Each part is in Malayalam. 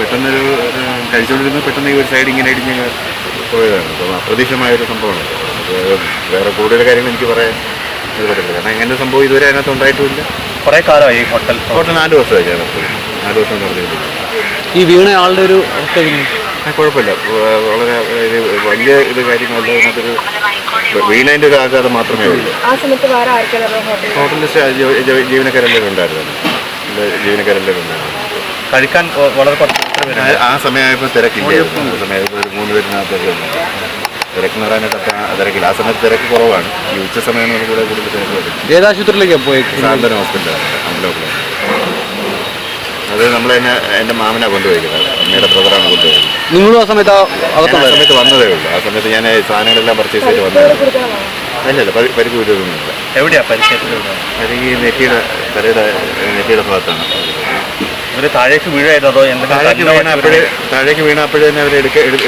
പെട്ടെന്നൊരു കഴിച്ചുകൊണ്ടിരുന്നത് പെട്ടെന്ന് ഈ ഒരു സൈഡ് ഇങ്ങനെ ഇടിഞ്ഞ് പോയതാണ്. അപ്പം അപ്രതീക്ഷിതമായൊരു സംഭവമാണ്. വേറെ കൂടുതൽ കാര്യങ്ങൾ എനിക്ക് പറയാൻ ഇത് പറ്റില്ല. കാരണം എങ്ങനെ സംഭവം ഇതുവരെ അതിനകത്ത് ഉണ്ടായിട്ടുമില്ല. കുറേ കാലമായി ഹോട്ടൽ 4 വർഷമായി ഞാൻ 4 വർഷം നടന്നില്ല. ഈ വീണ ആളുടെ ഒരു കുഴപ്പമില്ല, വളരെ വലിയ ഇത് കാര്യങ്ങളല്ല. ഇതിനകത്തൊരു വീണതിൻ്റെ ഒരു ആഘാതം മാത്രമേ ഉള്ളൂ. ഹോട്ടലിൽ ജീവനക്കാരെല്ലാം ഉണ്ടായിരുന്നു. കഴിക്കാൻ വളരെ ആ സമയമായപ്പോൾ തിരക്കില്ലായിരുന്നു. ആ സമയത്ത് ഒരു 3 പേരിനകത്തൊക്കെ തിരക്കെന്ന് പറയാനായിട്ട് അപ്പം തിരക്കില്ല. ആ സമയത്ത് തിരക്ക് കുറവാണ്. ഈ ഉച്ച സമയം കൂടെ കൂടുതൽ തിരക്ക് വരും. ഏതാശുപത്രിയിലേക്കാണ് പോയി? സാന്ത്വന ഹോസ്പിറ്റലാണ് അമ്പലം. അത് നമ്മൾ തന്നെ എൻ്റെ മാമനാണ് കൊണ്ടുപോയിരിക്കുന്നത്. അമ്മയുടെ ബ്രദറാണ് കൊണ്ടുപോയത്. നിങ്ങളും ആ സമയത്ത് ആ സമയത്ത് വന്നതേ ഉള്ളൂ. ആ സമയത്ത് ഞാൻ സാധനങ്ങളെല്ലാം പർച്ചേസ് ചെയ്ത് വന്നത്. അല്ലല്ല, പരിക്ക് വീഴൊന്നുമില്ല. എവിടെയാണ് പരിക്കേറ്റത്? അത് ഈ തലയുടെ നെറ്റിയുടെ ഭാഗത്താണ്. ഇവർ താഴേക്ക് വീഴായിരുന്നു അതോ താഴേക്ക് വീണ അപ്പോഴേ തന്നെ അവർ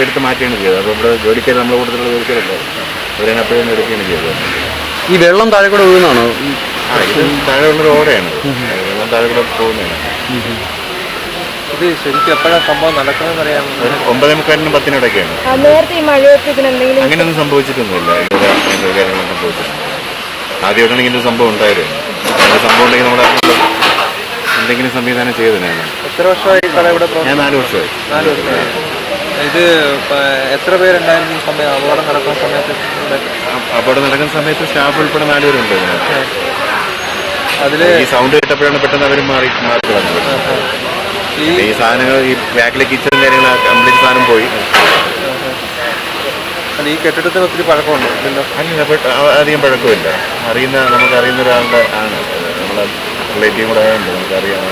എടുത്ത് മാറ്റുകയാണ് ചെയ്തത്. അപ്പോൾ നമ്മുടെ ജോലിക്കാർ നമ്മുടെ കൂട്ടത്തിലുള്ള ജോലിക്കാരുണ്ടാവും. അവരെ അപ്പോഴേ തന്നെ എടുക്കുകയാണ് ചെയ്തത്. ഈ വെള്ളം താഴെ കൂടെ വീഴുന്നതാണോ? ഇത് താഴെ ഉള്ളൊരു ഓടയാണ്. വെള്ളം താഴെ കൂടെ പോകുന്നതാണ്. ഇത് ശരിക്കും എപ്പോഴാണ് സംഭവം നടക്കുന്നതെന്ന് അറിയാം. 9:45-നും 10-നും ഇടയ്ക്കാണ്. അങ്ങനെയൊന്നും സംഭവിച്ചിട്ടൊന്നുമില്ല. ഇതുവരെ കാര്യങ്ങളും സംഭവിച്ചിട്ടുണ്ട്. ആദ്യമായിട്ടാണ് ഇങ്ങനെ സംഭവം ഉണ്ടായിരുന്നു. അങ്ങനെ സംഭവം ഉണ്ടെങ്കിൽ നമ്മുടെ എന്തെങ്കിലും സംവിധാനം ചെയ്തതിനാണ്. എത്ര വർഷമായി ഇവിടെ? ഞാൻ 4 വർഷമായി. ഇത് എത്ര പേരുണ്ടായിരുന്നു ഈ സമയം അപകടം നടക്കുന്ന സമയത്ത്? അപകടം നടക്കുന്ന സമയത്ത് സ്റ്റാഫ് ഉൾപ്പെടെ 4 പേരുണ്ട്. അതിൽ ഈ സൗണ്ട് കേട്ടപ്പോഴാണ് പെട്ടെന്ന് അവർ മാറി കളഞ്ഞത്. ഈ സാധനങ്ങൾ ഈ ബാക്കിലെ കിച്ചണും കാര്യങ്ങൾ കംപ്ലീറ്റ് സാധനം പോയി. ഈ കെട്ടിടത്തിന് ഒത്തിരി പഴക്കമുണ്ട്? അല്ല, അധികം പഴക്കമില്ല. നമുക്ക് അറിയുന്ന ഒരാളുടെ ആണ്. നമ്മളെ റിലേറ്റീവ് കൂടെ ആയതുകൊണ്ട് നമുക്കറിയാം.